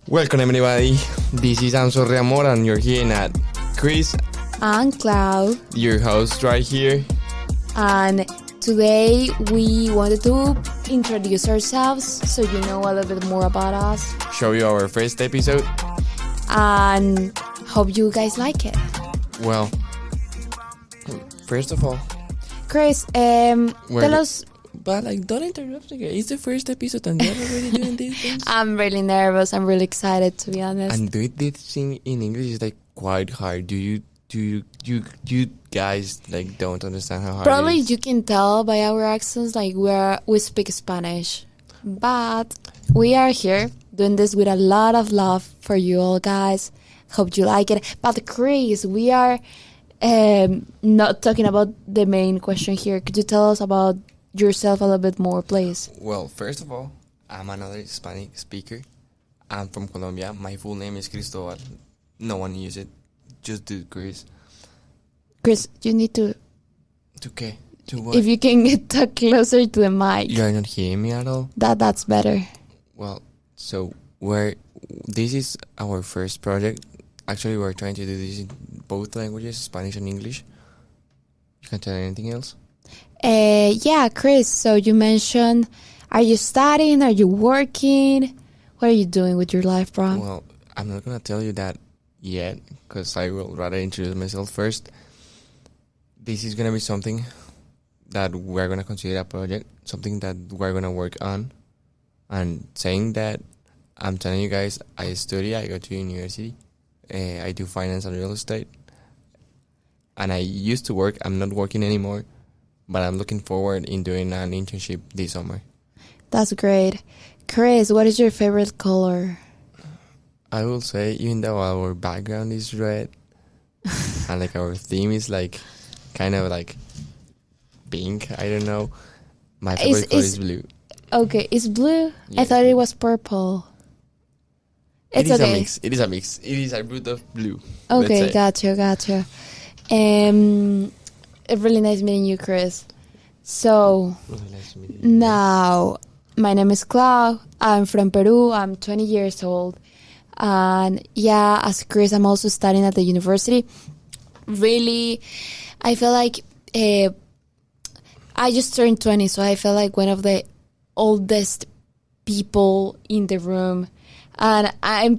Welcome everybody, this is Amor and you're here at Chris and Cloud, your host right here. And today we wanted to introduce ourselves so you know a little bit more about us. Show you our first episode. And hope you guys like it. Well, first of all, Chris, tell us... But don't interrupt again. It's the first episode and you're already doing these things. I'm really nervous. I'm really excited, to be honest. And doing this thing in English is quite hard. Do you guys don't understand how hard Probably it is? you can tell by our accents we speak Spanish. But we are here doing this with a lot of love for you all, guys. Hope you like it. But Chris, we are not talking about the main question here. Could you tell us about yourself a little bit more, please? Well, first of all, I'm another Hispanic speaker. I'm from Colombia. My full name is Cristobal. No one use it. Just do Chris. Chris, you need to... To qué? To what? If you can talk closer to the mic. You're not hearing me at all? That's better. Well, so this is our first project. Actually, we're trying to do this in both languages, Spanish and English. You can tell anything else? Yeah, Chris, so you mentioned, are you studying? Are you working? What are you doing with your life, bro? Well, I'm not going to tell you that yet, because I will rather introduce myself first. This is going to be something that we're going to consider a project, something that we're going to work on. And saying that, I'm telling you guys, I go to university. I do finance and real estate. And I used to work. I'm not working anymore. But I'm looking forward in doing an internship this summer. That's great. Chris, what is your favorite color? I will say, even though our background is red, and our theme is kind of pink, I don't know. My favorite color is blue. Okay, it's blue? Yeah, I thought it was purple. It's okay. It is a mix. It is a root of blue. Okay, gotcha. Really nice meeting you, Chris. So, Really nice meeting you. now, my name is Clau. I'm from Peru. I'm 20 years old. And yeah, as Chris, I'm also studying at the university. Really, I feel like I just turned 20, so I feel like one of the oldest people in the room. And I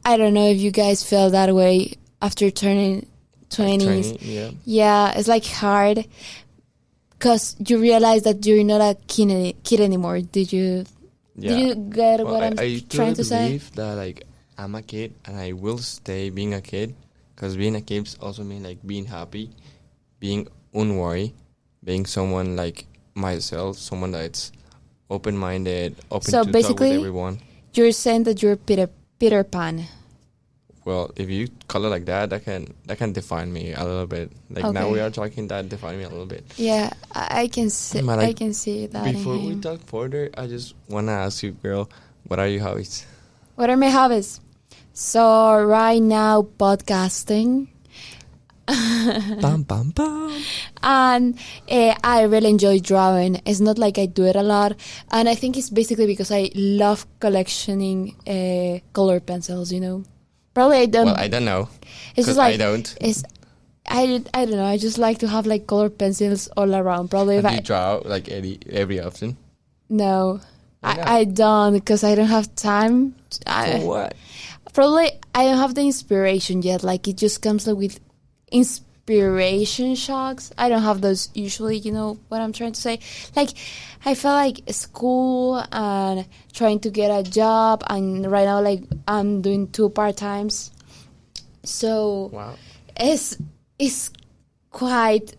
don't know if you guys feel that way after turning 20s. 20, yeah, it's hard because you realize that you're not a kid anymore. Did you get what I'm trying to say? I believe that I'm a kid and I will stay being a kid, because being a kid also means being happy, being unworried, being someone like myself, someone that's open-minded, open So to talk with basically, everyone. You're saying that you're Peter Pan. Well, if you call it like that, that can define me a little bit. Okay. Now we are talking, that define me a little bit. Yeah, I can see. I can see that. Before we talk further, I just wanna ask you, girl, what are your hobbies? What are my hobbies? So right now, podcasting. Bam, bam, bam. And I really enjoy drawing. It's not like I do it a lot, and I think it's basically because I love collectioning color pencils. Probably I don't. Well, I don't know. It's just I don't. I don't know. I just like to have color pencils all around. Probably if Do you draw every often? No, Why not? I don't, because I don't have time. For what? Probably I don't have the inspiration yet. It just comes with inspiration shocks. I don't have those usually. You know what I'm trying to say? I feel like school and trying to get a job, and right now I'm doing 2 part-times. So Wow. it's quite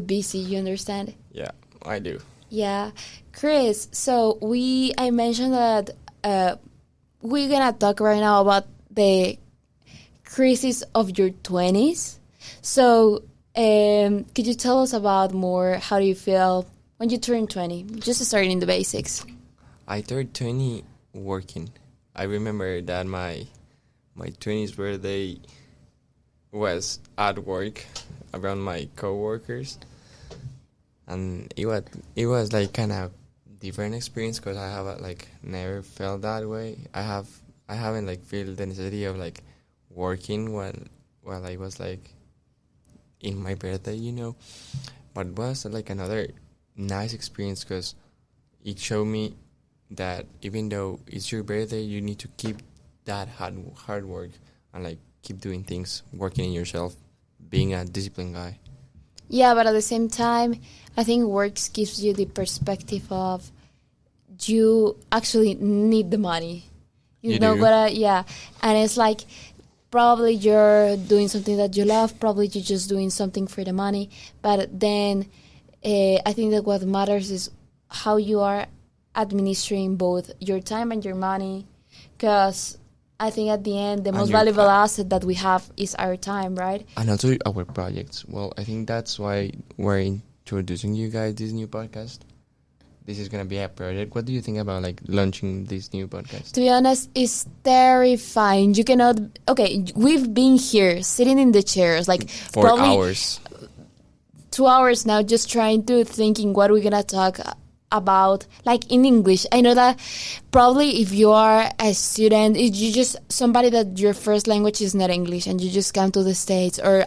busy. You understand? Yeah, I do. Yeah, Chris. So I mentioned that we're gonna talk right now about the crisis of your 20s. So, could you tell us about more? How do you feel when you turn 20? Just starting the basics. I turned 20 working. I remember that my 20th birthday was at work around my coworkers. and it was like kind of different experience because I have like never felt that way. I haven't like feel the necessity of like working while I was like in my birthday, but it was like another nice experience because it showed me that even though it's your birthday, you need to keep that hard work and like keep doing things, working in yourself, being a disciplined guy. Yeah, but at the same time, I think works gives you the perspective of you actually need the money. You know do? yeah, and it's like probably you're doing something that you love, probably you're just doing something for the money, but then I think that what matters is how you are administering both your time and your money, because I think at the end the most valuable asset that we have is our time, right? And also our projects. Well, I think that's why we're introducing you guys this new podcast. This is gonna be a project. What do you think about like launching this new podcast? To be honest, it's terrifying. You cannot. Okay, we've been here sitting in the chairs like for hours, 2 hours now, just trying to thinking what we're gonna talk about, like in English. I know that probably if you are a student, if you just somebody that your first language is not English, and you just come to the States or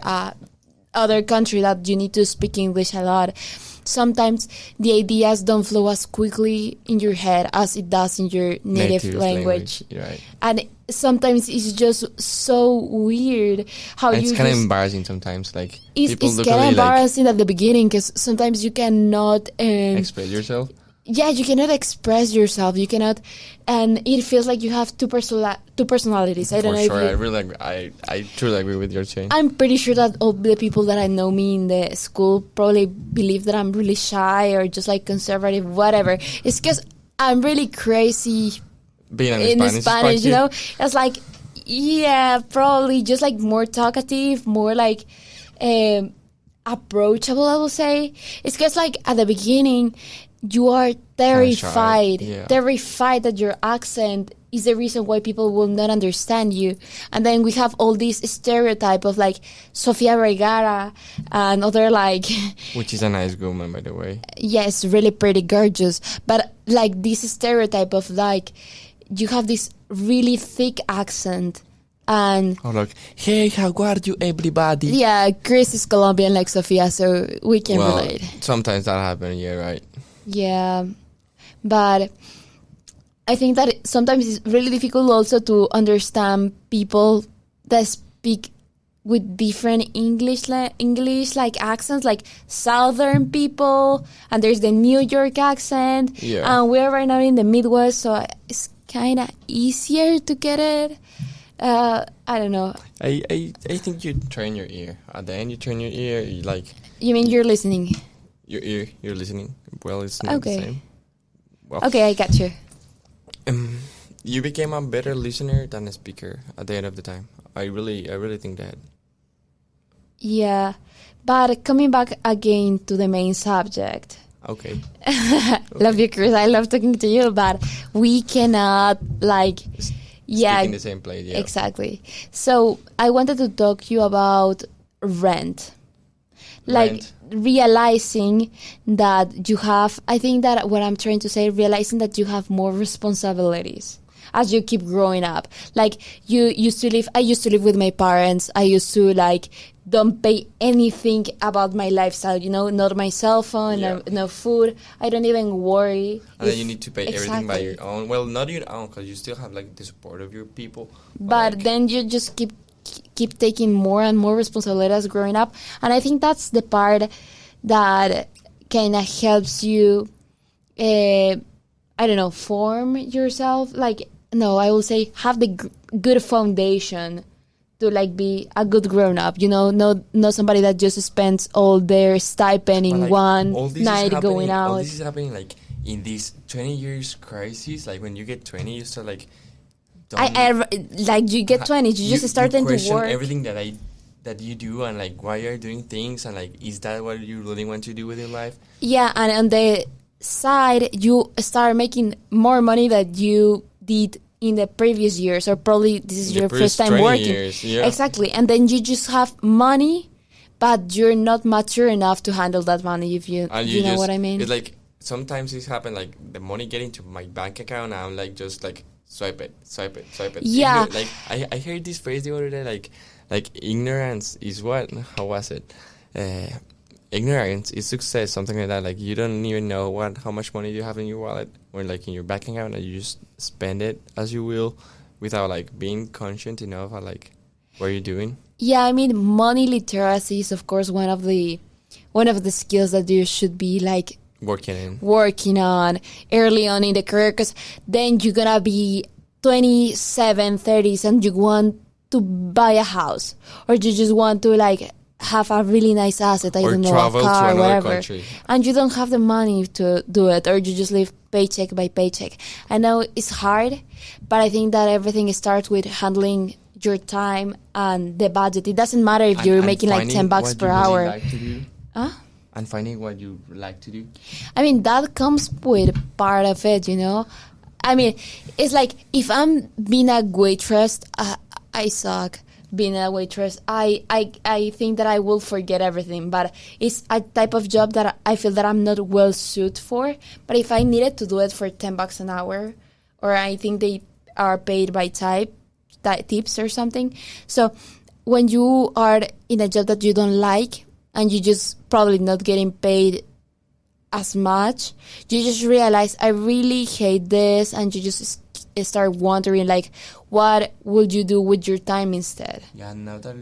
other country that you need to speak English a lot. Sometimes the ideas don't flow as quickly in your head as it does in your native language. Right. And sometimes it's just so weird how and you. It's kind of embarrassing sometimes. Like it's people kind of embarrassing at the beginning because sometimes you cannot express yourself. Yeah, you cannot express yourself. You cannot, and it feels like you have two personalities. I don't know. For sure, I truly agree with your saying. I'm pretty sure that all the people that I know me in the school probably believe that I'm really shy or just like conservative, whatever. It's because I'm really crazy being in Spanish, you know. It's like, yeah, probably just like more talkative, more like approachable, I will say. It's because like at the beginning, you are terrified that your accent is the reason why people will not understand you. And then we have all this stereotype of like Sofia Vergara and other like which is a nice woman, by the way. Yes, really pretty, gorgeous, but like this stereotype of like you have this really thick accent. And like, hey, how are you, everybody? Yeah, Chris is Colombian like Sofia, so we can relate. Sometimes that happens, yeah, right. Yeah, but I think that sometimes it's really difficult also to understand people that speak with different English like accents, like Southern people, and there's the New York accent, and we're right now in the Midwest, so it's kind of easier to get it. I don't know. I think you turn your ear. At the end, you turn your ear. You mean you're listening? Your ear, you're listening. Well, it's not the same. Well, okay, I got you. You became a better listener than a speaker at the end of the time. I really think that. Yeah, but coming back again to the main subject. Okay. Love you, Chris. I love talking to you, but we cannot speak in the same place. Yeah. Exactly. So I wanted to talk to you about rent. Realizing that you have, I think that what I'm trying to say, realizing that you have more responsibilities as you keep growing up. Like I used to live with my parents. I used to don't pay anything about my lifestyle, not my cell phone, no food. I don't even worry. And then you need to pay everything by your own. Well, not your own, because you still have the support of your people. But then you just keep taking more and more responsibilities growing up, and I think that's the part that kind of helps you form yourself. I will say have the good foundation to be a good grown up, not somebody that just spends all their stipend in one night going out. All this is happening in this 20 years crisis. When you get 20, you start you get 20, you just start to work. Everything that you do and why you're doing things and is that what you really want to do with your life? Yeah, and on the side you start making more money than you did in the previous years, or probably this is your first time working. Years, yeah. Exactly, and then you just have money, but you're not mature enough to handle that money, if you And you know what I mean. It's like sometimes it's happened like the money get into my bank account and I'm like just like swipe it. Yeah. Like I heard this phrase the other day like ignorance is what? How was it? Ignorance is success, something like that. Like you don't even know how much money you have in your wallet or like in your bank account, and you just spend it as you will without like being conscious enough of like what you're doing. Yeah, I mean, money literacy is of course one of the skills that you should be like working on early on in the career, because then you're gonna be 27, 30s, and you want to buy a house, or you just want to like have a really nice asset, I don't know, a car, whatever, country. And you don't have the money to do it, or you just live paycheck by paycheck. I know it's hard, but I think that everything starts with handling your time and the budget. It doesn't matter if you're making like $10 per hour. Like to do. And finding what you like to do. I mean, that comes with part of it, you know. I mean, it's like if I'm being a waitress, I suck. Being a waitress, I think that I will forget everything, but it's a type of job that I feel that I'm not well suited for. But if I needed to do it for $10 an hour, or I think they are paid by tips or something. So when you are in a job that you don't like and you just probably not getting paid as much, you just realize I really hate this, and you just start wondering like, what would you do with your time instead? Yeah, now that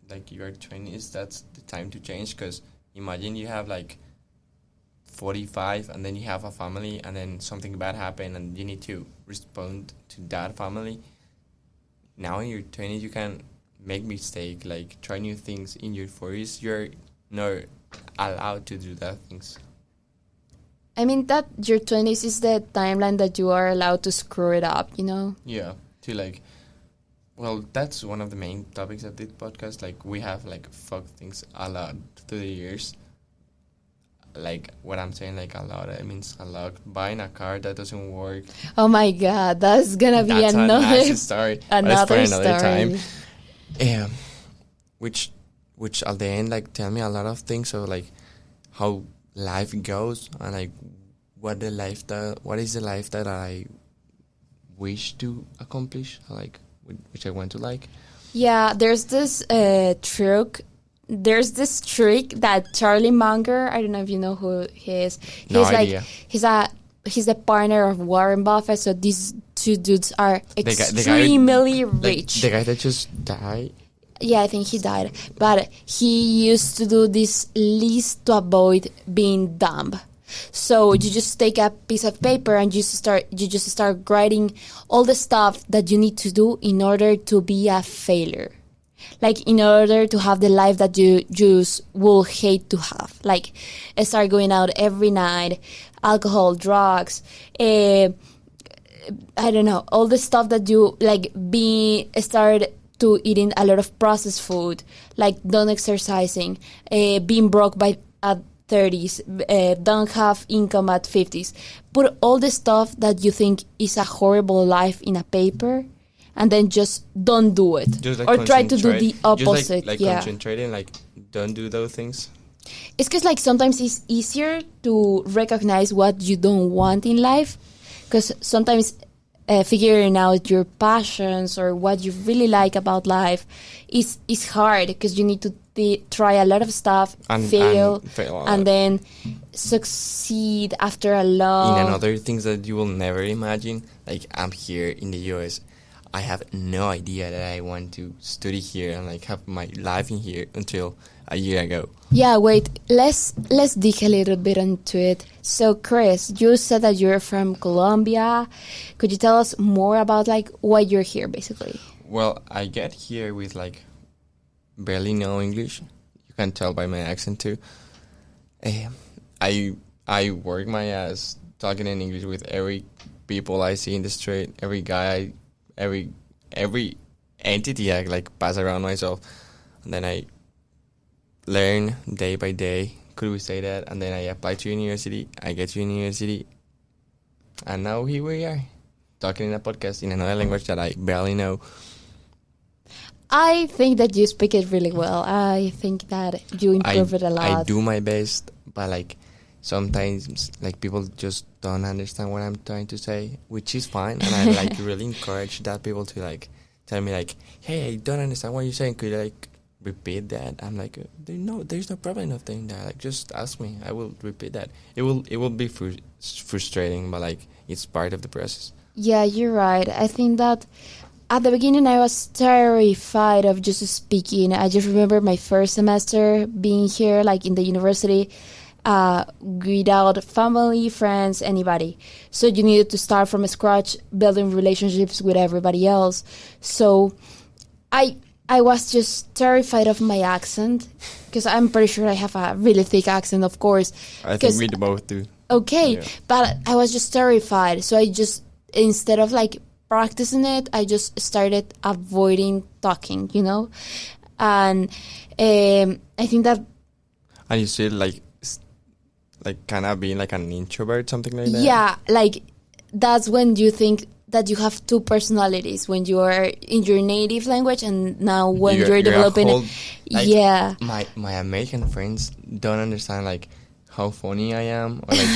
like you're 20s, that's the time to change, because imagine you have like 45 and then you have a family and then something bad happened and you need to respond to that family. Now in your 20s you can make mistake, like try new things. In your 40s you're not allowed to do that things. I mean, that your 20s is the timeline that you are allowed to screw it up, you know? Yeah, to like, well, that's one of the main topics of this podcast. Like, we have, like, fucked things a lot through the years. Like, what I'm saying, like, a lot, it means a lot. Buying a car that doesn't work. Oh, my God, that's gonna be another... That's a nice story. Another time. Yeah, which at the end, like, tell me a lot of things of, like, how life goes, and like what is the life that I wish to accomplish, like which I want to like. Yeah, there's this trick that Charlie Munger, I don't know if you know who he is. No idea. He's the partner of Warren Buffett. So these two dudes are extremely rich. The guy that just died. Yeah, I think he died. But he used to do this list to avoid being dumb. So you just take a piece of paper and you just start writing all the stuff that you need to do in order to be a failure. Like, in order to have the life that you just will hate to have. Like, start going out every night, alcohol, drugs, I don't know, all the stuff that you, like, start to eating a lot of processed food, like don't exercising, being broke at 30s, don't have income at 50s. Put all the stuff that you think is a horrible life in a paper, and then just don't do it. Just like or try to do the opposite. Just like concentrating, like don't do those things. It's because like sometimes it's easier to recognize what you don't want in life, because sometimes figuring out your passions or what you really like about life is hard, because you need to try a lot of stuff, fail, and then succeed after a long... In another things that you will never imagine, like I'm here in the US, I have no idea that I want to study here and like have my life in here until a year ago. Yeah, wait, let's dig a little bit into it. So, Chris, you said that you're from Colombia. Could you tell us more about like why you're here, basically? Well, I get here with like barely no English. You can tell by my accent too. I work my ass talking in English with every people I see in the street, every guy, every entity I like pass around myself, and then I learn day by day. Could we say that? And then I apply to university. I get to university, and now here we are talking in a podcast in another language that I barely know. I think that you speak it really well. I think that you improve it a lot. I do my best, but like sometimes like people just don't understand what I'm trying to say, which is fine, and I like really encourage that people to like tell me like, hey, I don't understand what you're saying. Could you like repeat that? I'm like, there's no problem of doing that. Like, just ask me. I will repeat that. It will be frustrating, but like it's part of the process. Yeah, you're right. I think that at the beginning I was terrified of just speaking. I just remember my first semester being here, like in the university, without family, friends, anybody. So you needed to start from scratch, building relationships with everybody else. So I was just terrified of my accent, because I'm pretty sure I have a really thick accent, of course. I think we both do. Okay, Yeah. but I was just terrified. So I just, instead of like practicing it, I just started avoiding talking, And I think that... And you still like kind of being like an introvert, something like that? Yeah, like that's when you think that you have two personalities, when you are in your native language and now when you're developing it. Like, yeah. My American friends don't understand like how funny I am, or like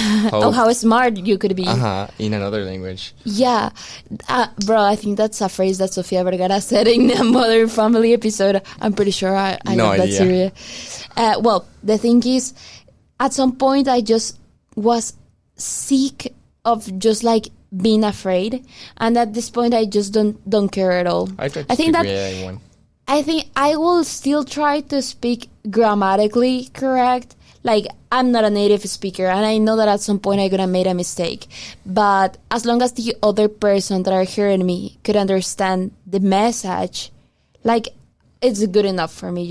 how smart you could be. In another language. Yeah. Bro, I think that's a phrase that Sofia Vergara said in a Modern Family episode. I'm pretty sure I No love that idea. series. Well, the thing is, at some point I just was sick of just like being afraid, and at this point I just don't care at all. I try to think speak that with anyone. I think I will still try to speak grammatically correct. Like, I'm not a native speaker, and I know that at some point I'm gonna make a mistake. But as long as the other person that are hearing me could understand the message, like, it's good enough for me,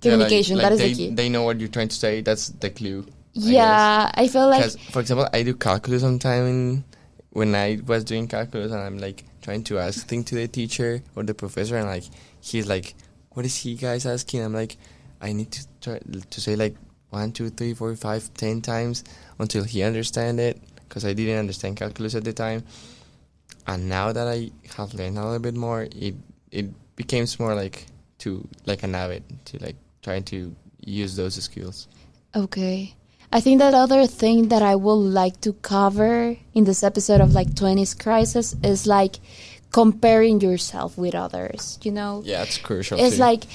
Communication, Yeah, like that is the key. They know what you're trying to say. That's the clue. Yeah, I feel like... Because, for example, I do calculus sometime when I was doing calculus, and I'm like trying to ask things to the teacher or the professor, and like he's like, "What is he guys asking?" I'm like, I need to try to say like 1, 2, 3, 4, 5, 10 times until he understand it, because I didn't understand calculus at the time. And now that I have learned a little bit more, it becomes more like an habit to like trying to use those skills. Okay. I think that other thing that I would like to cover in this episode of like 20s crisis is like comparing yourself with others, Yeah, it's crucial. It's too. like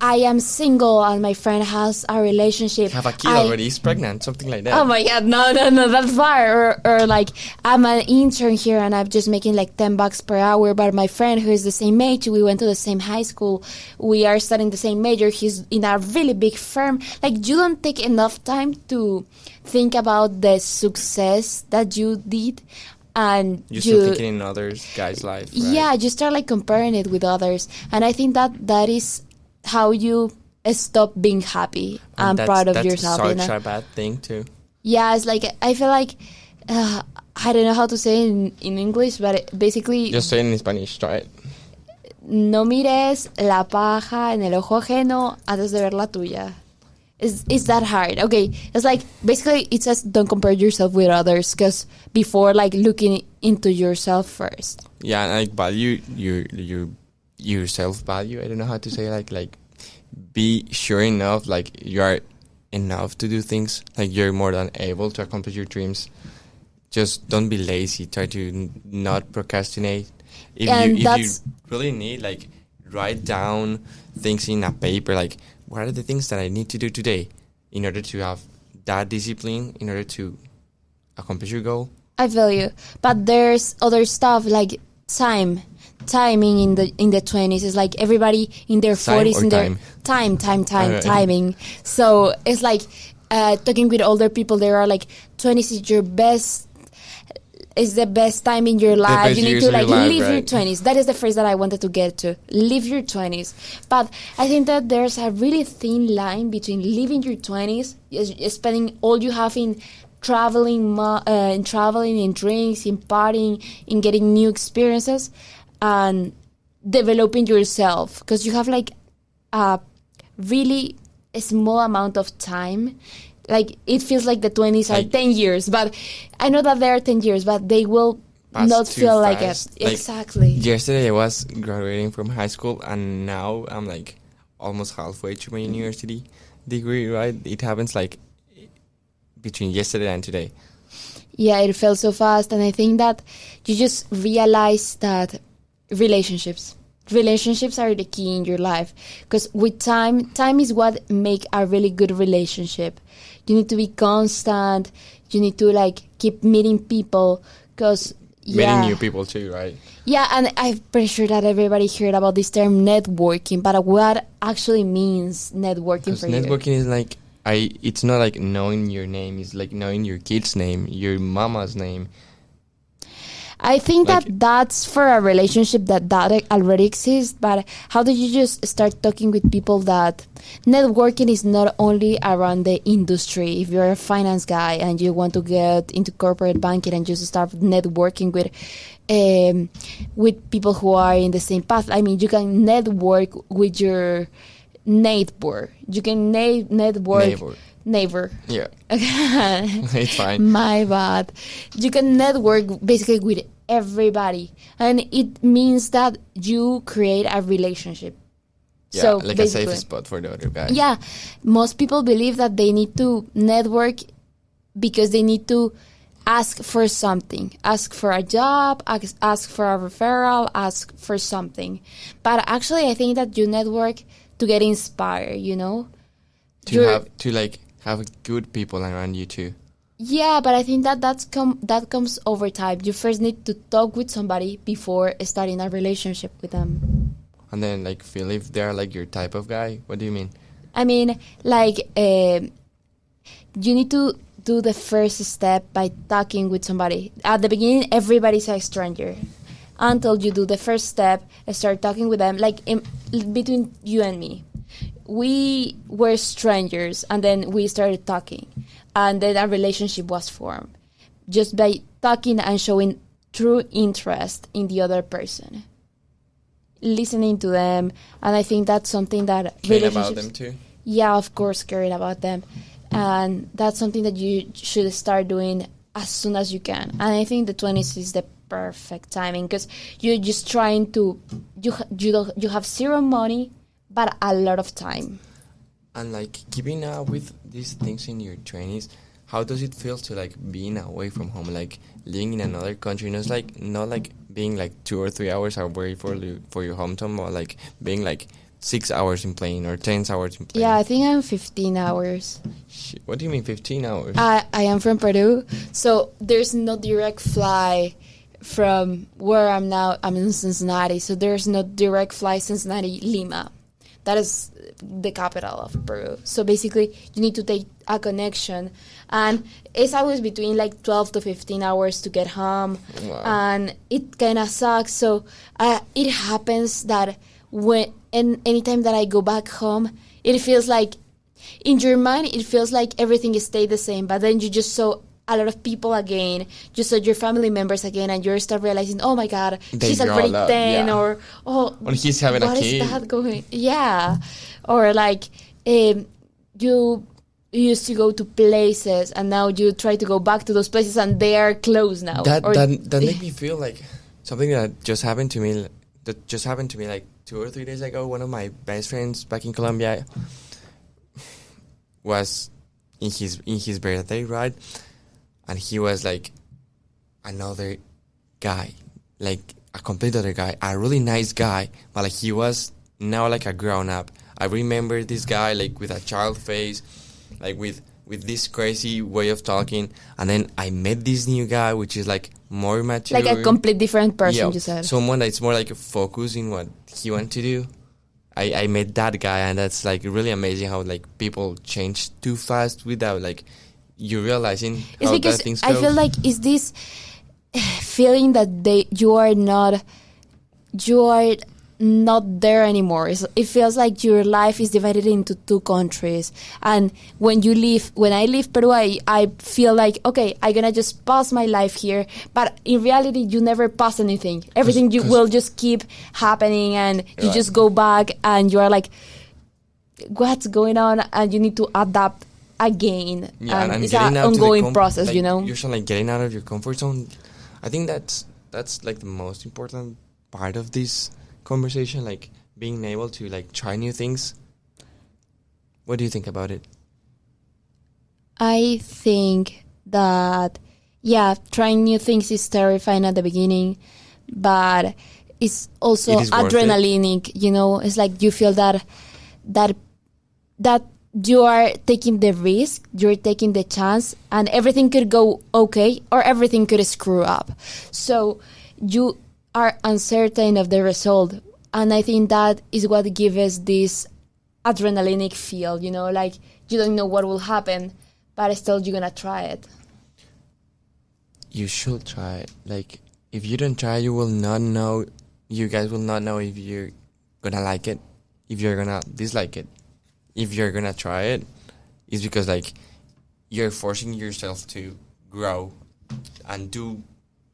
I am single and my friend has a relationship. Have a kid already, he's pregnant, something like that. Oh my god, no, that's far. Or like, I'm an intern here and I'm just making like $10 per hour, but my friend who is the same age, we went to the same high school, we are studying the same major, he's in a really big firm. Like, you don't take enough time to think about the success that you did, and You're still thinking in others guys' life, right? Yeah, you start like comparing it with others, and I think that is how you stop being happy and proud of yourself. That's such a bad thing too. Yeah, it's like, I feel like I don't know how to say it in English, but basically, Just say it in Spanish, try it. no mires la paja en el ojo ajeno antes de ver la tuya. It's that hard. Okay, it's like, basically it says don't compare yourself with others, because before like looking into yourself first. Yeah, and like value your self-value. I don't know how to say, like be sure enough, like you are enough to do things, like you're more than able to accomplish your dreams. Just don't be lazy. Try to not procrastinate. If you really need, like, write down things in a paper, like what are the things that I need to do today in order to have that discipline, in order to accomplish your goal. I feel you, but there's other stuff like timing in the 20s is like everybody in their 40s in their timing. So it's like talking with older people, they are like 20s is the best time in your life. You need to like live your 20s. That is the phrase that I wanted to get to. Live your 20s. But I think that there's a really thin line between living your 20s, spending all you have in traveling, in drinks, in partying, in getting new experiences, and developing yourself, because you have like a really small amount of time. Like, it feels like the 20s are 10 years, but I know that they are 10 years, but they will pass not too feel like it. fast. Like, Exactly. yesterday I was graduating from high school, and now I'm like almost halfway to my university degree, right? It happens like between yesterday and today. Yeah, it felt so fast, and I think that you just realize that relationships are the key in your life, because with time is what make a really good relationship. You need to be constant. You need to like keep meeting people, because Meeting new people too, right? yeah, and I'm pretty sure that everybody heard about this term networking, but what actually means networking Because for you? networking is like it's not like knowing your name. It's like knowing your kid's name, your mama's name. I think Like- that that's for a relationship that already exists, but how do you just start talking with people that networking is not only around the industry. If you're a finance guy and you want to get into corporate banking and just start networking with people who are in the same path, I mean, you can network with your neighbor. You can network. Neighbor. Yeah, Okay. it's fine. My bad. You can network basically with everybody, and it means that you create a relationship. Yeah, So like a basically, safe spot for the other guy. yeah, most people believe that they need to network because they need to ask for something, ask for a job, ask for a referral, ask for something. But actually, I think that you network to get inspired. To have good people around you too. Yeah, but I think that that comes over time. You first need to talk with somebody before starting a relationship with them. And then like feel if they're like your type of guy. What do you mean? I mean, like, you need to do the first step by talking with somebody. At the beginning, everybody's a stranger. Until you do the first step, start talking with them, like between you and me. We were strangers, and then we started talking, and then a relationship was formed just by talking and showing true interest in the other person, listening to them. And I think that's something that Caring about them too. yeah, of course, caring about them, and that's something that you should start doing as soon as you can. And I think the 20s is the perfect timing, because you're just trying to you have zero money but a lot of time. And like keeping up with these things in your 20s, how does it feel to like being away from home, like living in another country? Not like being like 2 or 3 hours away for your hometown, or like being like 6 hours in plane or 10 hours in plane. Yeah, I think I'm 15 hours. Shit, what do you mean 15 hours? I am from Peru, so there's no direct fly from where I'm now. I'm in Cincinnati, so there's no direct flight Cincinnati Lima. That is the capital of Peru. So basically, you need to take a connection, and it's always between like 12 to 15 hours to get home. Wow. And it kind of sucks. So it happens that anytime that I go back home, it feels like in your mind it feels like everything is stayed the same, but then you just saw a lot of people again, you saw your family members again, and you start realizing, oh my god, she's grow already up, 10, yeah. or oh, Or he's having a what kid. is that going? Yeah, or like you used to go to places, and now you try to go back to those places, and they are closed now. That Or- that made me feel like something that just happened to me. That just happened to me like 2 or 3 days ago. One of my best friends back in Colombia was in his birthday, right? And he was like another guy, like a complete other guy, a really nice guy, but like he was now like a grown up. I remember this guy like with a child face, like with this crazy way of talking, and then I met this new guy, which is like more mature, like a complete different person. yeah, You said. someone that's more like focused in what he wants to do. I met that guy, and that's like really amazing how like people change too fast without like you realizing It's how because that things go. I feel like is this feeling that you are not there anymore. It feels like your life is divided into two countries, and when I leave Peru, I feel like, okay, I'm gonna just pause my life here, but in reality you never pause anything. Everything you 'cause- will just keep happening, and you Right. just go back and you are like, what's going on, and you need to adapt again. Yeah, and it's getting an out to the ongoing process, like, you know. You're sort of like getting out of your comfort zone. I think that's that's like the most important part of this conversation, like being able to like try new things. What do you think about it? I think that, yeah, trying new things is terrifying at the beginning, but it's also It is worth it. adrenalinic, you know. It's like you feel that that you are taking the risk, you're taking the chance, and everything could go okay or everything could screw up. So you are uncertain of the result, and I think that is what gives us this adrenalinic feel, you know, like you don't know what will happen, but still you're gonna try it. You should try it. Like, if you don't try, you will not know. You guys will not know if you're gonna like it, if you're gonna dislike it. If you're gonna try it, it's because like you're forcing yourself to grow and do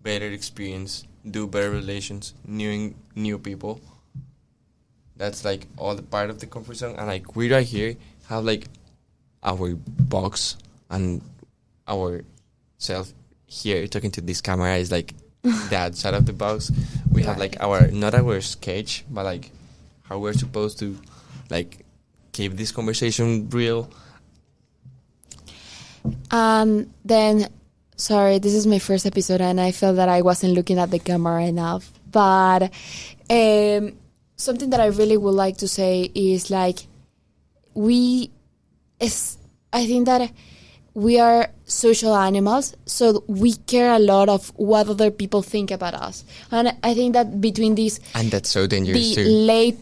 better experience, do better relations, new people. That's like all the part of the comfort zone. And like we right here have like our box and our self here talking to this camera is like that side of the box. We have like our not our sketch, but like how we're supposed to like keep this conversation real. Then, sorry, this is my first episode, and I felt that I wasn't looking at the camera enough. But something that I really would like to say is like I think that we are social animals, so we care a lot of what other people think about us. And I think that between these And that's so dangerous the too. late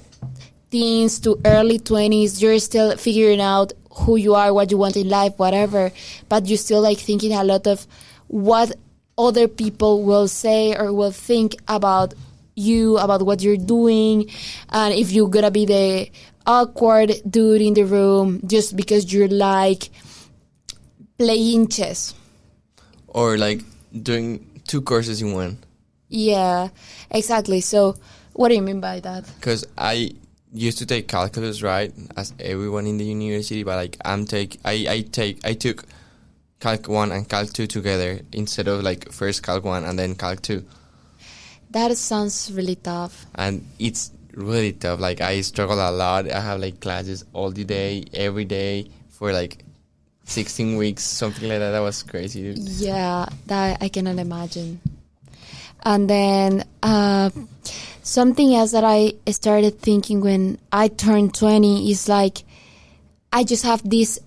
teens to early 20s, you're still figuring out who you are, what you want in life, whatever, but you're still like thinking a lot of what other people will say or will think about you, about what you're doing, and if you're gonna be the awkward dude in the room just because you're like playing chess. Or like doing 2 courses in one. Yeah, exactly. So what do you mean by that? Because I used to take calculus, right, as everyone in the university, but like I took Calc 1 and Calc 2 together instead of like first Calc 1 and then Calc 2. That sounds really tough. And it's really tough. Like I struggle a lot. I have like classes all the day, every day for like 16 weeks, something like that. That was crazy, dude. Yeah, that I cannot imagine. And then something else that I started thinking when I turned 20 is like I just have this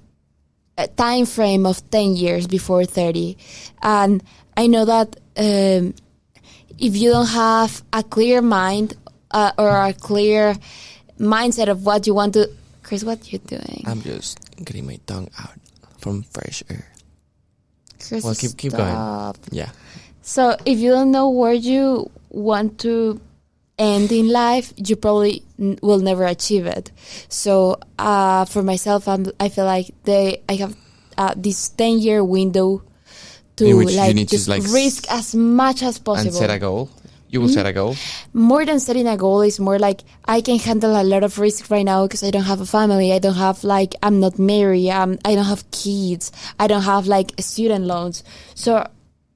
time frame of 10 years before 30. And I know that if you don't have a clear mind or a clear mindset of what you want to... Chris, what you doing? I'm just getting my tongue out from fresh air. Chris, Well, keep going. stop. Yeah. So if you don't know where you want to end in life, you probably will never achieve it. So for myself, I feel like I have this 10-year window to In which you like need to, just like, risk as much as possible. And set a goal. You will set a goal. More than setting a goal is more like I can handle a lot of risk right now because I don't have a family. I don't have like, I'm not married. I don't have kids. I don't have like student loans. So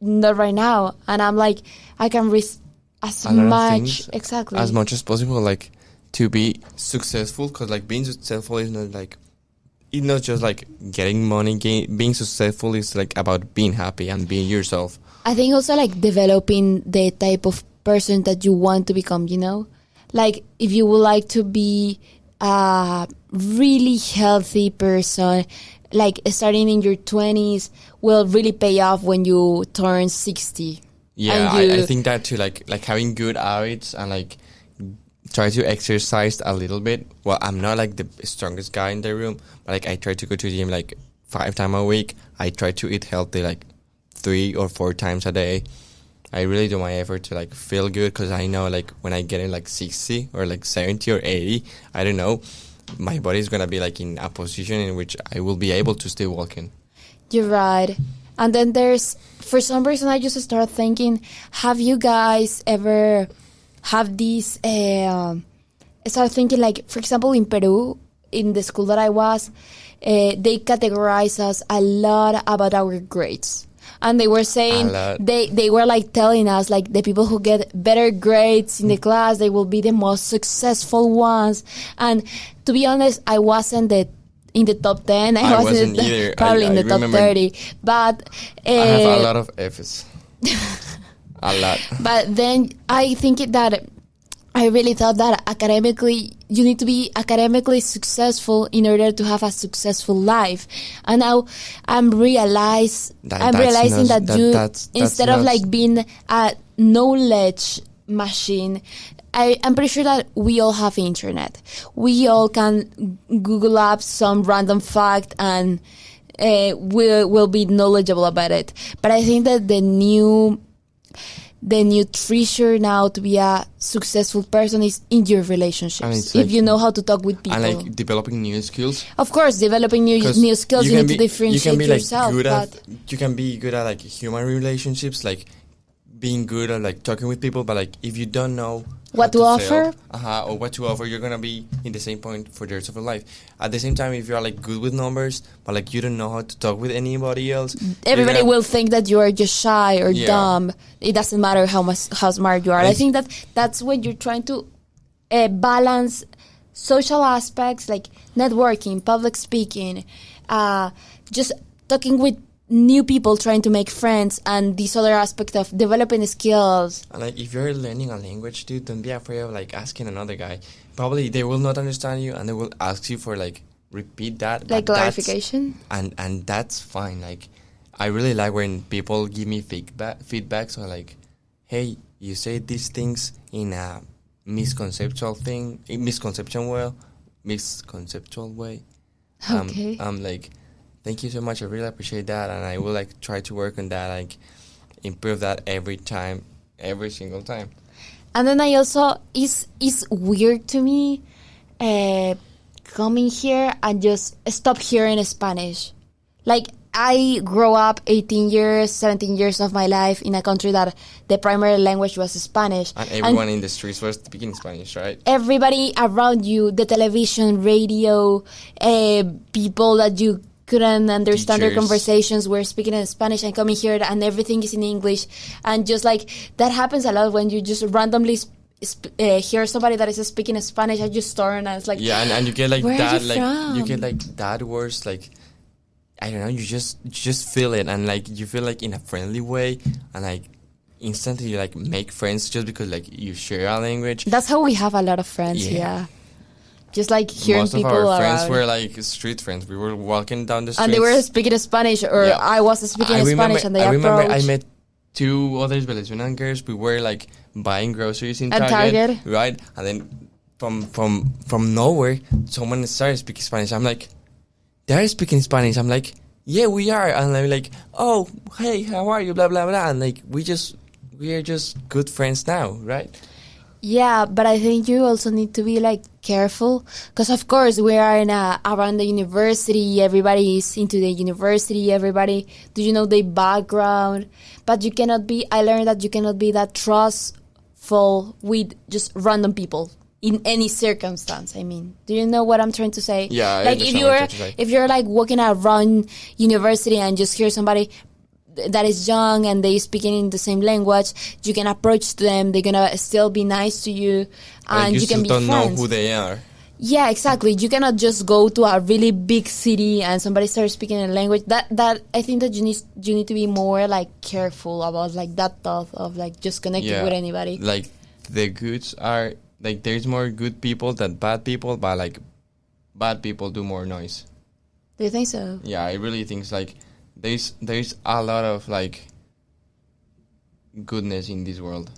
not right now. And I'm like, I can risk as A lot of much. things, Exactly. as much as possible, like to be successful. Because like being successful is not like, it's not just like getting money. Being successful is like about being happy and being yourself. I think also like developing the type of person that you want to become, you know? Like if you would like to be a really healthy person, like starting in your 20s will really pay off when you turn 60. Yeah, And I think that too. Like having good habits and like try to exercise a little bit. Well, I'm not like the strongest guy in the room, but like I try to go to the gym like 5 times a week. I try to eat healthy like 3 or 4 times a day. I really do my effort to like feel good because I know like when I get in like 60 or like 70 or 80, I don't know, my body is gonna be like in a position in which I will be able to stay walking. You're right. And then for some reason, I just started thinking, have you guys ever have these, start thinking like, for example, in Peru, in the school that I was, they categorize us a lot about our grades. And they were saying, they were like telling us, like, the people who get better grades in the class, they will be the most successful ones. And to be honest, I wasn't in the top 10. I wasn't either. Probably in the top 30. But I have a lot of F's. A lot. But then I think that I really thought that academically, you need to be academically successful in order to have a successful life. And now I'm realizing that instead of like being a knowledge machine, I'm pretty sure that we all have internet. We all can Google up some random fact and we'll be knowledgeable about it. But I think that the new treasure now to be a successful person is in your relationships. If you know how to talk with people. And like developing new skills. Of course, developing new skills, you need to differentiate yourself. You can be good at like human relationships, like being good at like talking with people, but like if you don't know what to offer, or what to offer, you're gonna be in the same point for the rest of your life. At the same time, if you are like good with numbers, but like you don't know how to talk with anybody else, everybody will think that you are just shy or dumb. It doesn't matter how smart you are. I think that's when you're trying to balance social aspects like networking, public speaking, just talking with new people, trying to make friends, and this other aspect of developing skills. And like if you're learning a language, dude, don't be afraid of like asking another guy. Probably they will not understand you and they will ask you for like repeat that, like clarification, and that's fine. Like I really like when people give me feedback, so like, hey, you say these things in a misconceptual way. Okay. I'm like, thank you so much. I really appreciate that, and I will like try to work on that, like improve that every single time. And then I also it's weird to me coming here and just stop hearing Spanish. Like I grew up 18 years, 17 years of my life in a country that the primary language was Spanish. And everyone in the streets was speaking Spanish, right? Everybody around you, the television, radio, people that you couldn't understand their conversations were speaking in Spanish, and coming here and everything is in English. And just like that happens a lot when you just randomly hear somebody that is speaking Spanish. I just turn and it's like, and you get like where that, are you like from? you get like that words, like I don't know, you just feel it, and like you feel like in a friendly way, and like instantly you like make friends just because like you share a language. That's how we have a lot of friends. Yeah. Just like hearing people around. Most of our friends were like street friends. We were walking down the street. And they were speaking Spanish, or I was speaking Spanish, and they approached. I remember I met two other Venezuelan girls. We were like buying groceries in Target, right? And then from nowhere, someone started speaking Spanish. I'm like, they're speaking Spanish. I'm like, yeah, we are. And I'm like, oh, hey, how are you? Blah, blah, blah. And like, we are just good friends now, right? Yeah, but I think you also need to be like careful, because of course we are around the university. Everybody is into the university. Everybody, do you know their background? But you cannot be. I learned that you cannot be that trustful with just random people in any circumstance. I mean, do you know what I'm trying to say? Yeah, like if you're like walking around university and just hear somebody that is young and they speaking in the same language, you can approach them. They're gonna still be nice to you, and you can be friends. You don't know who they are. Yeah, exactly. You cannot just go to a really big city and somebody starts speaking a language. That I think that you need to be more like careful about like that thought of like just connecting with anybody. Like the goods are like there's more good people than bad people, but like bad people do more noise. Do you think so? Yeah, I really think so. Like there's a lot of like goodness in this world,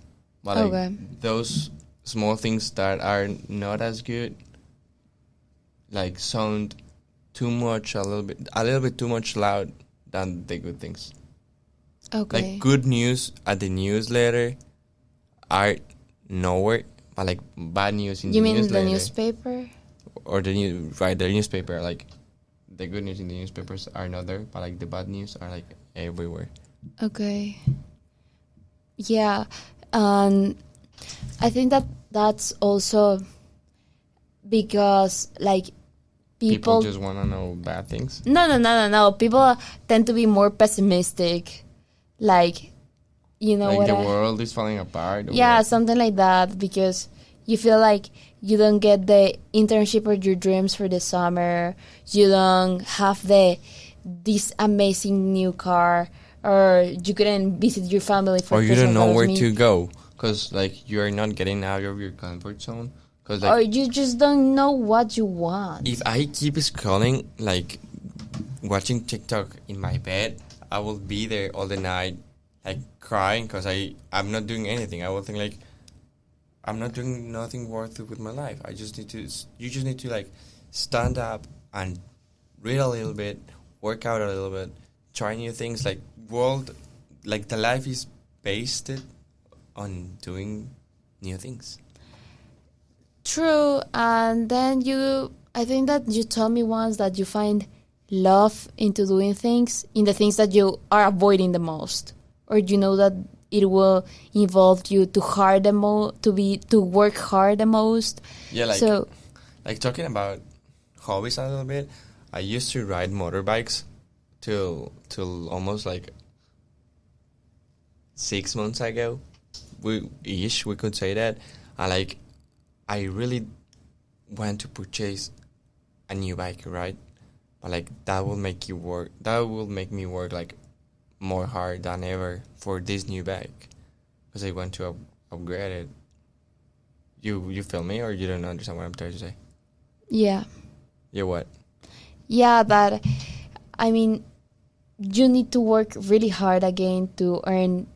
but like those small things that are not as good like sound too much, a little bit too much loud than the good things. Okay. Like good news at the newsletter are nowhere, but like bad news in the newsletter. You mean the newspaper? Or the newspaper, like the good news in the newspapers are not there, but like the bad news are like everywhere. Okay. Yeah. I think that's also because like people just want to know bad things. No. People tend to be more pessimistic. like, you know Like what the world is falling apart. Or yeah, what? something like that, because you feel like you don't get the internship or your dreams for the summer, you don't have this amazing new car, or you couldn't visit your family for Or you Christmas. don't That know was where me. to go because like you're not getting out of your comfort zone. Because Or like you just don't know what you want. if I keep scrolling, like watching TikTok in my bed, I will be there all the night, like crying because I'm not doing anything. I will think like I'm not doing nothing worth it with my life. I just need to. You just need to like stand up and read a little bit, work out a little bit, try new things. Like like the life is based on doing new things. True, and then I think that you told me once that you find love into doing things, in the things that you are avoiding the most, or you know that it will involve you to work hard the most. Yeah, So like talking about hobbies a little bit. I used to ride motorbikes till almost like 6 months ago. We could say that. And like I really want to purchase a new bike, right? But like that will make you work. That will make me work like more hard than ever for this new bike because I want to upgrade it. You feel me, or you don't understand what I'm trying to say? yeah, Yeah, what? yeah, that I mean, you need to work really hard again to earn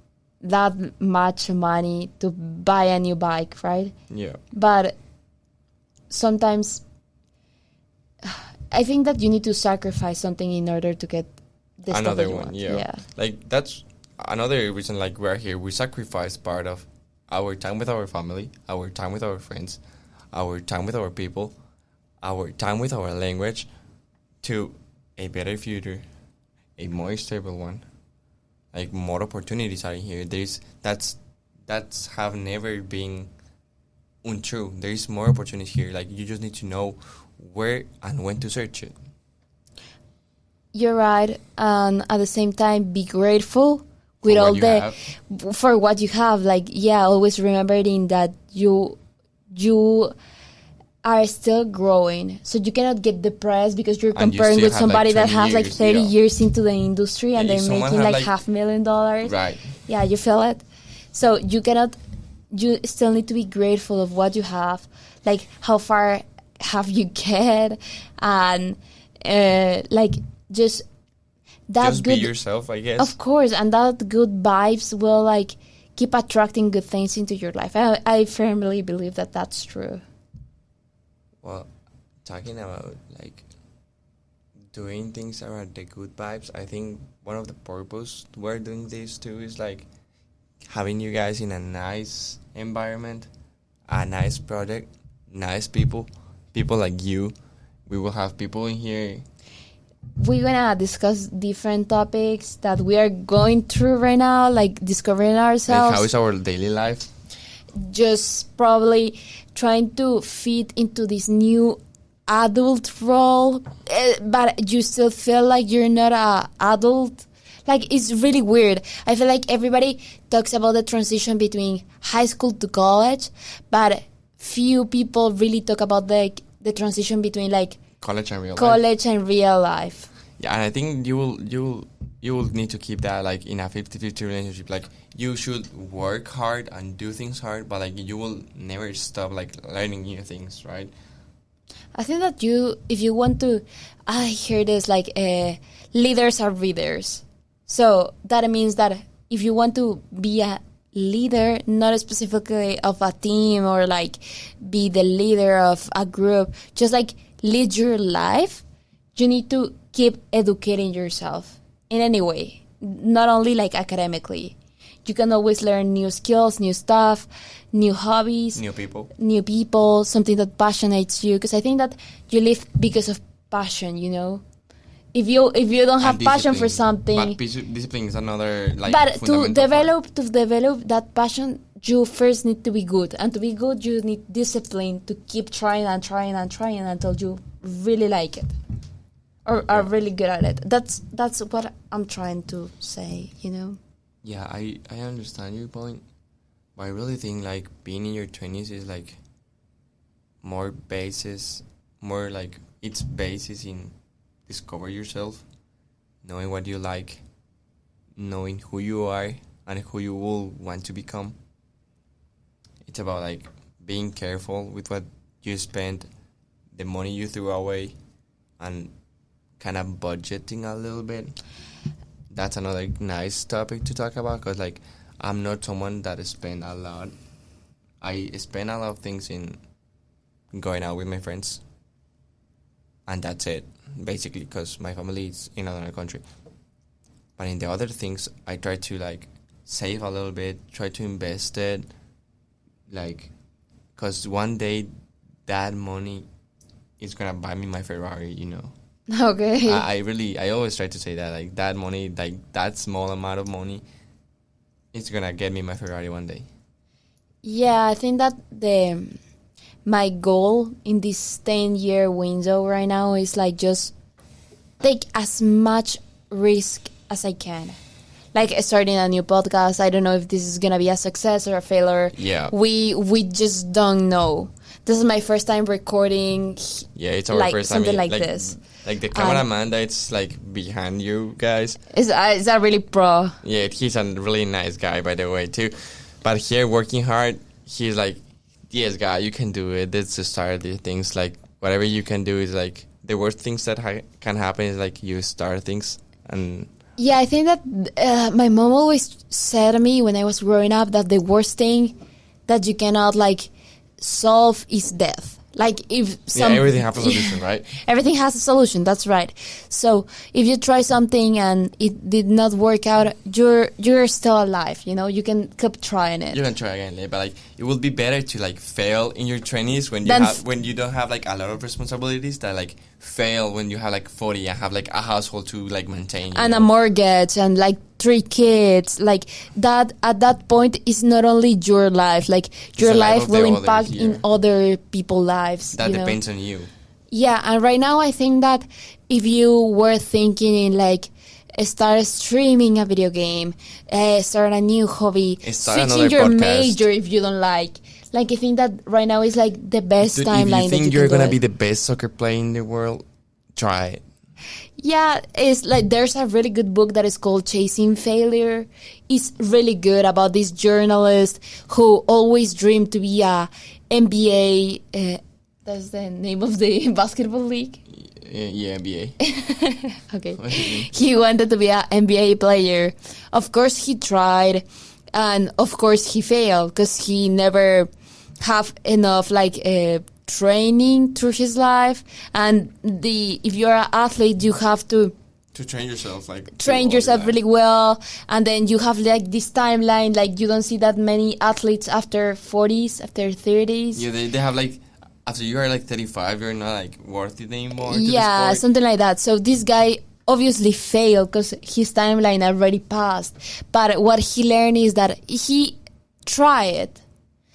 that much money to buy a new bike, right? Yeah. But sometimes I think that you need to sacrifice something in order to get the stuff Another that you one, want. yeah. Like that's another reason. Like we're here, we sacrifice part of our time with our family, our time with our friends, our time with our people, our time with our language, to a better future, a more stable one. Like more opportunities are here. That's have never been untrue. There is more opportunity here. Like you just need to know where and when to search it. You're right, and at the same time, be grateful with For all what you the have. for what you have. Like, yeah, always remembering that you are still growing, so you cannot get depressed because you're And you comparing still with have, like, somebody that 20 has like years, 30 yeah. years into the industry and Yeah, if they're someone making have, like like- $500,000. Right. Yeah, you feel it. So you still need to be grateful of what you have, like how far have you get, and like just that Just be good, yourself, I guess. of course, and that good vibes will like keep attracting good things into your life. I firmly believe that that's true. Well, talking about like doing things around the good vibes, I think one of the purpose we're doing this too is like having you guys in a nice environment, a nice project, nice people like you. We will have people in here. We're gonna discuss different topics that we are going through right now, like discovering Like ourselves. how is our daily life? Just probably trying to fit into this new adult role, but you still feel like you're not a adult. Like, it's really weird. I feel like everybody talks about the transition between high school to college, but few people really talk about the transition between like College and real life. college and real life. Yeah, and I think you will need to keep that like in a 50-50 relationship. Like you should work hard and do things hard, but like you will never stop like learning new things, right? I think that if you want to, I hear this like leaders are readers. So that means that if you want to be a leader, not specifically of a team or like be the leader of a group, just like lead your life, you need to keep educating yourself in any way, not only like academically. You can always learn new skills, new stuff, new hobbies, New people. something that passionates you. Because I think that you live because of passion, you know. If you don't have And passion for discipline. something, But discipline is another like. but to fundamental part. develop that passion, you first need to be good, and to be good, you need discipline to keep trying and trying and trying until you really like it, or are really good at it. That's what I'm trying to say, you know. Yeah, I understand your point, but I really think like being in your 20s is like more basis, more like its basis in discover yourself, knowing what you like, knowing who you are and who you will want to become. It's about like being careful with what you spend, the money you threw away, and kind of budgeting a little bit. That's another nice topic to talk about because like I'm not someone that spend a lot. I spend a lot of things in going out with my friends, and that's it basically because my family is in another country. But in the other things, I try to like save a little bit, try to invest it, like, because one day that money is gonna buy me my Ferrari, you know. Okay. I always try to say that like that money, like that small amount of money, it's gonna get me my Ferrari one day. Yeah, I think that my goal in this 10-year window right now is like just take as much risk as I can. Like starting a new podcast, I don't know if this is gonna be a success or a failure. Yeah. We just don't know. This is my first time recording. Yeah, it's our like first time. something like this. Like the cameraman that's like behind you guys. Is that really pro? Yeah, he's a really nice guy, by the way, too. But here, working hard, he's like, yes, guy, you can do it. That's the start of the things. Like, whatever you can do is like, the worst things that can happen is like you start things. And yeah, I think that my mom always said to me when I was growing up that the worst thing that you cannot like solve is death. Like if everything has a solution, right? Everything has a solution. That's right. So if you try something and it did not work out, you're still alive. You know, you can keep trying it. You can try again, but like it would be better to like fail in your 20s when you don't have like a lot of responsibilities that like fail when you have like 40 and have like a household to like maintain and a mortgage and like 3 kids. Like that at that point is not only your life. Like your life will impact in other people's lives. That depends on you. Yeah, and right now I think that if you were thinking in like start streaming a video game, start a new hobby, switching your major if you don't like I think that right now is like the best timeline. If you think you're gonna be the best soccer player in the world, try it. Yeah, it's like there's a really good book that is called Chasing Failure. It's really good about this journalist who always dreamed to be a NBA. That's the name of the basketball league. Yeah, NBA. Okay. He wanted to be an NBA player. Of course, he tried, and of course, he failed because he never have enough training through his life. And if you're an athlete, you have to train yourself, really well, and then you have like this timeline. Like you don't see that many athletes after 40s, after 30s. Yeah, they have like. After you are like 35, you're not like worth it anymore. Yeah, something like that. So this guy obviously failed because his timeline already passed. But what he learned is that he tried.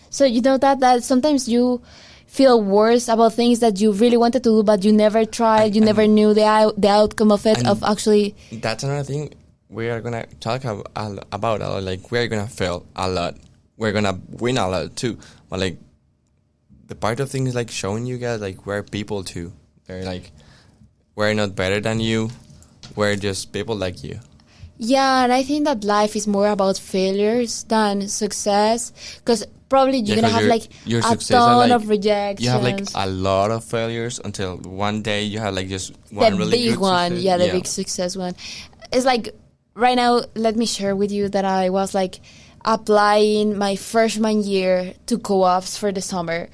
So you know that sometimes you feel worse about things that you really wanted to do, but you never tried. You never knew the outcome of it. Of actually. That's another thing we are gonna talk about a lot. Like we are gonna fail a lot. We're gonna win a lot too. But like. The part of things is like showing you guys like we're people too. They're like we're not better than you. We're just people like you. Yeah, and I think that life is more about failures than success, because probably you're gonna have like a ton of rejections. You have like a lot of failures until one day you have like just one the really big good one. success. Yeah, the big success one. It's like right now. Let me share with you that I was like. Applying my freshman year to co-ops for the summer.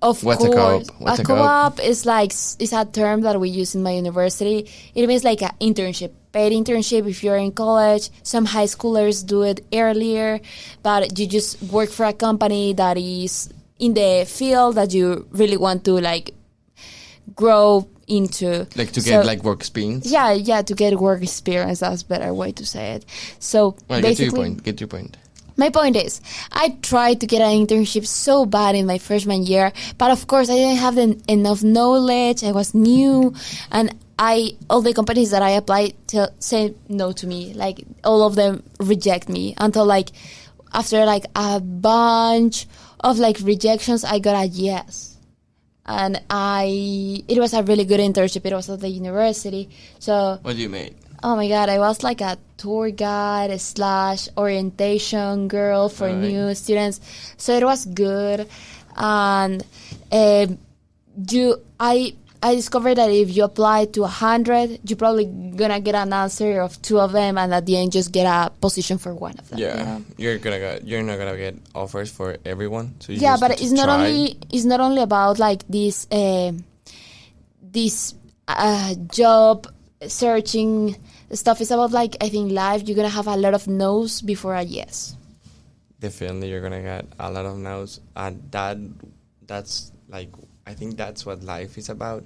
Of What's course, a co-op is a term that we use in my university. It means like an internship, paid internship if you're in college. Some high schoolers do it earlier, but you just work for a company that is in the field that you really want to like grow into. Like to get like work experience? Yeah, to get work experience. That's a better way to say it. So basically, get your point. My point is, I tried to get an internship so bad in my freshman year, but of course I didn't have enough knowledge. I was new, and all the companies that I applied to say no to me. Like all of them reject me until like after like a bunch of like rejections, I got a yes. And it was a really good internship. It was at the university. So What do you make? oh my God, I was like a tour guide / orientation girl for Alright. new students. So it was good. And I discovered that if you apply to 100, you're probably gonna get an answer of 2 of them, and at the end just get a position for 1 of them. Yeah, you know? you're not gonna get offers for everyone. So you Yeah, just but need to it's not only about like this job searching stuff. It's about like, I think life, you're gonna have a lot of no's before a yes. Definitely, you're gonna get a lot of no's, and that's like, I think that's what life is about.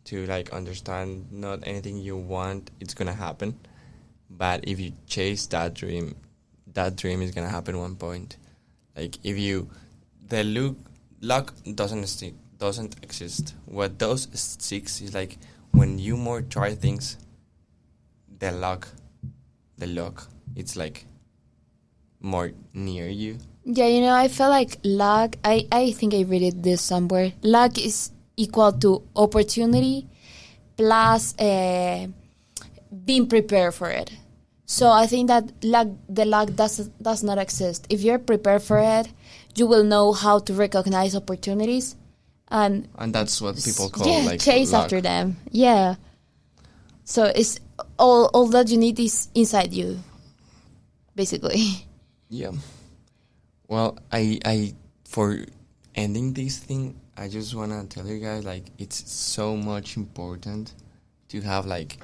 To like understand, not anything you want it's gonna happen, but if you chase that dream is gonna happen one point. Like if you, luck doesn't exist. What does exist is like when you more try things, the luck, it's like more near you. Yeah, you know, I feel like luck, I think I read it this somewhere. Luck is equal to opportunity plus being prepared for it. So I think that the luck does not exist. If you're prepared for it, you will know how to recognize opportunities and that's what people call like chase luck. after them. Yeah. So it's all that you need is inside you, basically. Yeah. Well, I for ending this thing, I just wanna tell you guys like it's so much important to have like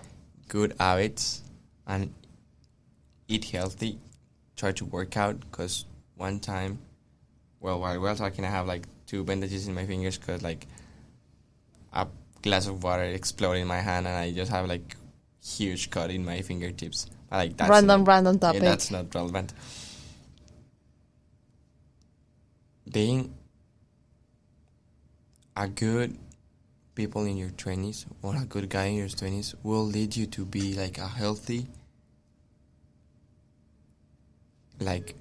good habits and eat healthy. Try to work out, because one time, while we're talking, I have like 2 bandages in my fingers because like a glass of water exploded in my hand and I just have like huge cut in my fingertips. Like that's Random not, topic. Yeah, that's not relevant. Being a good people in your 20s or a good guy in your 20s will lead you to be like a healthy, like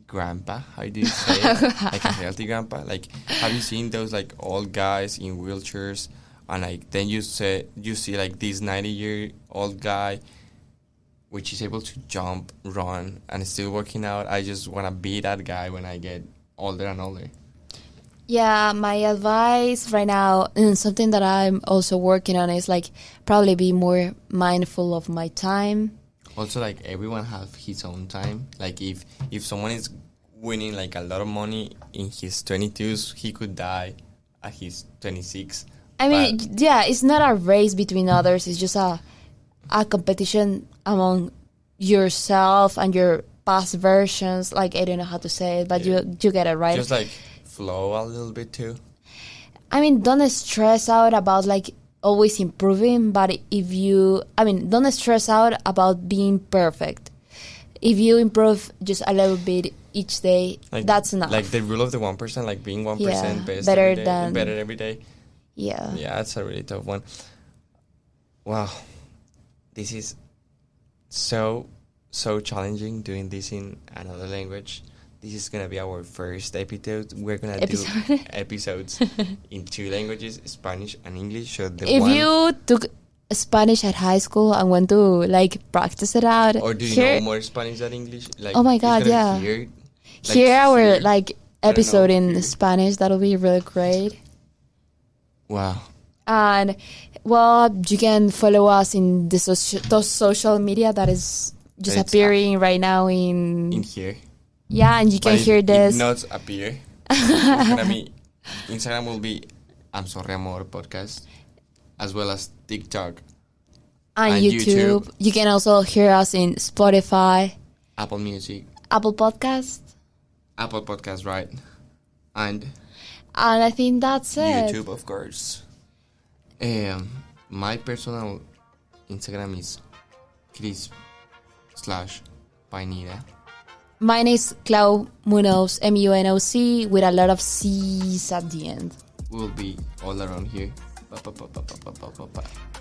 grandpa. How do you say it? Like a healthy grandpa. Like, have you seen those like old guys in wheelchairs, and like then you see like this 90-year-old guy which is able to jump, run, and still working out? I just want to be that guy when I get older and older. Yeah, my advice right now, and something that I'm also working on, is like probably be more mindful of my time. Also, like everyone have his own time. Like if someone is winning like a lot of money in his 22s, he could die at his 26. I mean, yeah, it's not a race between others. It's just a competition among yourself and your past versions. Like, I don't know how to say it, but Yeah. you get it right. Just like flow a little bit too. I mean, don't stress out about like always improving, but don't stress out about being perfect. If you improve just a little bit each day, Like, that's enough. Like the rule of the 1%, like being 1% Yeah, best better every day, than- better every day. Yeah. Yeah, that's a really tough one. Wow, this is so challenging doing this in another language. This is gonna be our first episode. We're gonna do episodes in 2 languages, Spanish and English. So If you took Spanish at high school and want to like practice it out, or do you know more Spanish than English? Like, Oh my who's God, gonna yeah. hear our like I don't episode know, in here. Spanish. That'll be really great. Wow. And well, you can follow us in those social media that is just It's appearing right now in here. yeah, and you can But hear this. It not appear. It's gonna be Instagram will be I'm Sorry Amor podcast, as well as TikTok, and and YouTube. You can also hear us in Spotify, Apple Music, Apple Podcast, right, and and I think that's it. YouTube, of course. My personal Instagram is Chris/Painida. Mine is Clau Munoz, MUNOC, with a lot of C's at the end. We'll be all around here.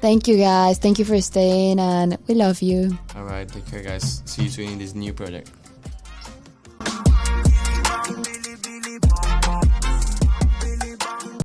Thank you, guys. Thank you for staying, and we love you. All right, take care, guys. See you soon in this new project.